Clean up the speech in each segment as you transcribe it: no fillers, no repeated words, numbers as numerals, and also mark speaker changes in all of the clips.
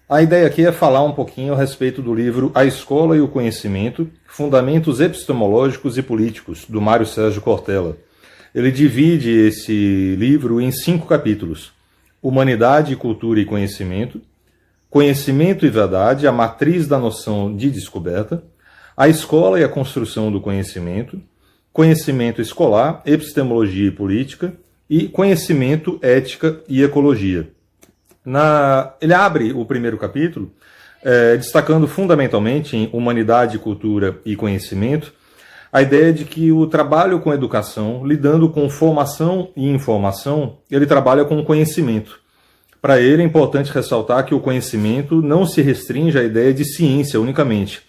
Speaker 1: A ideia aqui é falar um pouquinho a respeito do livro A Escola e o Conhecimento, Fundamentos Epistemológicos e Políticos, do Mário Sérgio Cortella. Ele divide esse livro em 5 capítulos: Humanidade, Cultura e Conhecimento, Conhecimento e Verdade, a matriz da noção de descoberta, A Escola e a Construção do Conhecimento, Conhecimento Escolar, Epistemologia e Política, e Conhecimento, Ética e Ecologia. Ele abre o primeiro capítulo destacando fundamentalmente em Humanidade, Cultura e Conhecimento a ideia de que o trabalho com educação, lidando com formação e informação, ele trabalha com conhecimento. Para ele é importante ressaltar que o conhecimento não se restringe à ideia de ciência unicamente.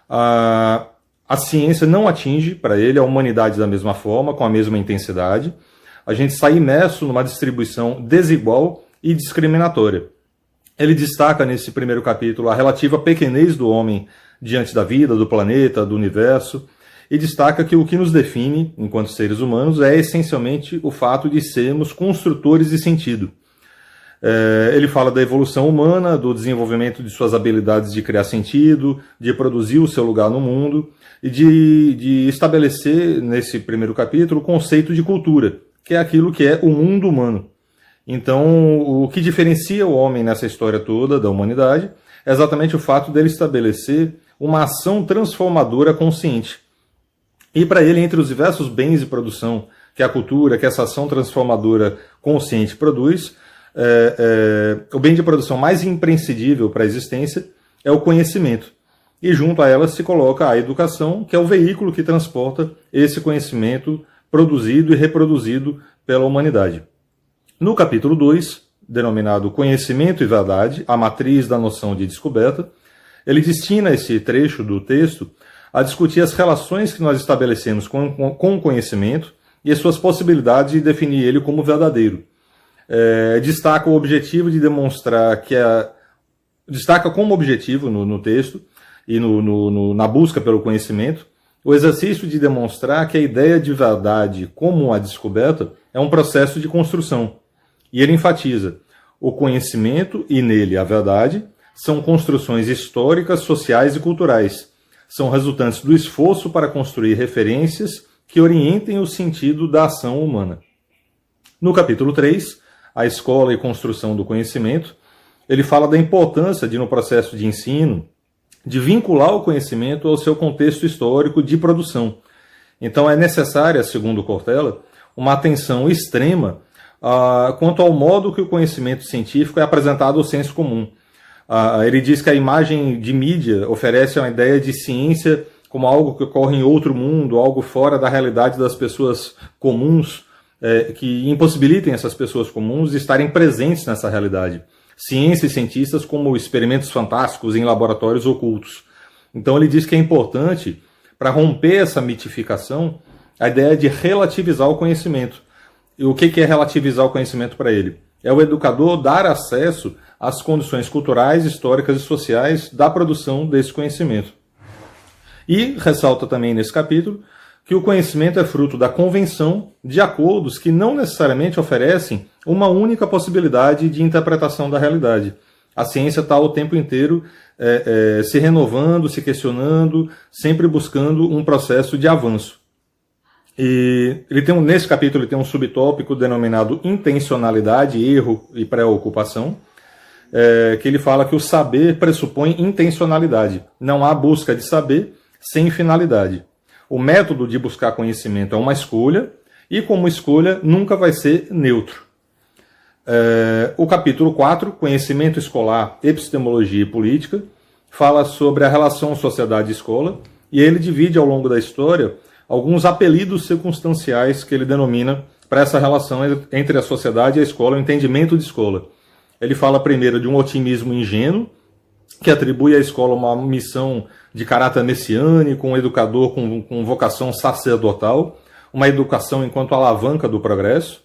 Speaker 1: A ciência não atinge, para ele, a humanidade da mesma forma, com a mesma intensidade. A gente está imerso numa distribuição desigual e discriminatória. Ele destaca nesse primeiro capítulo a relativa pequenez do homem diante da vida, do planeta, do universo, e destaca que o que nos define, enquanto seres humanos, é essencialmente o fato de sermos construtores de sentido. Ele fala da evolução humana, do desenvolvimento de suas habilidades de criar sentido, de produzir o seu lugar no mundo, e de estabelecer, nesse primeiro capítulo, o conceito de cultura, que é aquilo que é o mundo humano. Então, o que diferencia o homem nessa história toda da humanidade é exatamente o fato dele estabelecer uma ação transformadora consciente. E para ele, entre os diversos bens de produção que a cultura, que essa ação transformadora consciente produz, o bem de produção mais imprescindível para a existência é o conhecimento. E junto a ela se coloca a educação, que é o veículo que transporta esse conhecimento produzido e reproduzido pela humanidade. No capítulo 2, denominado Conhecimento e Verdade, a matriz da noção de descoberta, ele destina esse trecho do texto a discutir as relações que nós estabelecemos com o conhecimento e as suas possibilidades de definir ele como verdadeiro. Destaca o objetivo de demonstrar que destaca como objetivo no texto e na busca pelo conhecimento o exercício de demonstrar que a ideia de verdade como a descoberta é um processo de construção. E ele enfatiza: o conhecimento e nele a verdade são construções históricas, sociais e culturais. São resultantes do esforço para construir referências que orientem o sentido da ação humana. No capítulo 3, A Escola e Construção do Conhecimento, ele fala da importância de, no processo de ensino, de vincular o conhecimento ao seu contexto histórico de produção. Então é necessária, segundo Cortella, uma atenção extrema quanto ao modo que o conhecimento científico é apresentado ao senso comum. Ele diz que a imagem de mídia oferece uma ideia de ciência como algo que ocorre em outro mundo, algo fora da realidade das pessoas comuns, que impossibilitem essas pessoas comuns de estarem presentes nessa realidade. Ciência e cientistas como experimentos fantásticos em laboratórios ocultos. Então ele diz que é importante, para romper essa mitificação, a ideia de relativizar o conhecimento. E o que é relativizar o conhecimento para ele? É o educador dar acesso às condições culturais, históricas e sociais da produção desse conhecimento. E ressalta também nesse capítulo que o conhecimento é fruto da convenção de acordos que não necessariamente oferecem uma única possibilidade de interpretação da realidade. A ciência está o tempo inteiro se renovando, se questionando, sempre buscando um processo de avanço. E nesse capítulo ele tem um subtópico denominado intencionalidade, erro e preocupação, que ele fala que o saber pressupõe intencionalidade. Não há busca de saber sem finalidade. O método de buscar conhecimento é uma escolha, e como escolha nunca vai ser neutro. O capítulo 4, Conhecimento Escolar, Epistemologia e Política, fala sobre a relação sociedade-escola, e ele divide ao longo da história alguns apelidos circunstanciais que ele denomina para essa relação entre a sociedade e a escola, o entendimento de escola. Ele fala primeiro de um otimismo ingênuo, que atribui à escola uma missão de caráter messiânico, um educador com vocação sacerdotal, uma educação enquanto alavanca do progresso,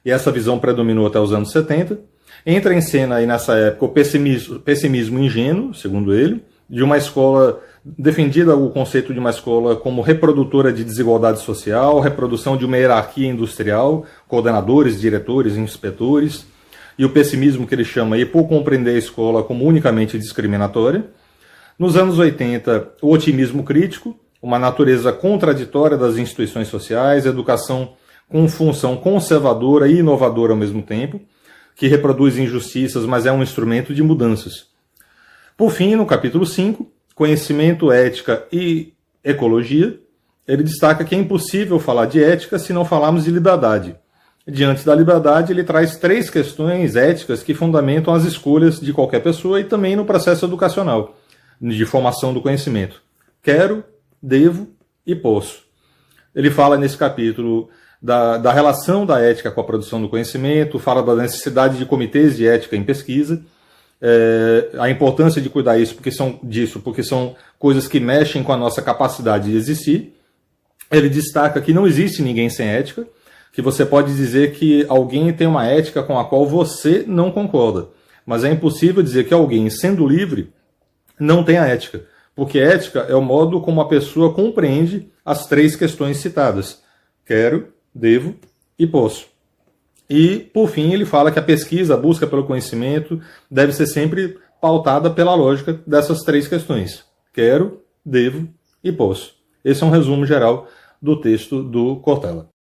Speaker 1: e essa visão predominou até os anos 70. Entra em cena aí nessa época o pessimismo ingênuo, segundo ele, de uma escola, defendida o conceito de uma escola como reprodutora de desigualdade social, reprodução de uma hierarquia industrial, coordenadores, diretores, inspetores, e o pessimismo que ele chama aí por compreender a escola como unicamente discriminatória. Nos anos 80, o otimismo crítico, uma natureza contraditória das instituições sociais, educação com função conservadora e inovadora ao mesmo tempo, que reproduz injustiças, mas é um instrumento de mudanças. Por fim, no capítulo 5, conhecimento, ética e ecologia, ele destaca que é impossível falar de ética se não falarmos de liberdade. Diante da liberdade, ele traz 3 questões éticas que fundamentam as escolhas de qualquer pessoa e também no processo educacional, de formação do conhecimento. Quero, devo e posso. Ele fala nesse capítulo da relação da ética com a produção do conhecimento, fala da necessidade de comitês de ética em pesquisa, a importância de cuidar disso porque são coisas que mexem com a nossa capacidade de existir. Ele destaca que não existe ninguém sem ética, que você pode dizer que alguém tem uma ética com a qual você não concorda, mas é impossível dizer que alguém, sendo livre, não tem a ética, porque ética é o modo como a pessoa compreende as 3 questões citadas: quero, devo e posso. E, por fim, ele fala que a pesquisa, a busca pelo conhecimento, deve ser sempre pautada pela lógica dessas 3 questões: quero, devo e posso. Esse é um resumo geral do texto do Cortella.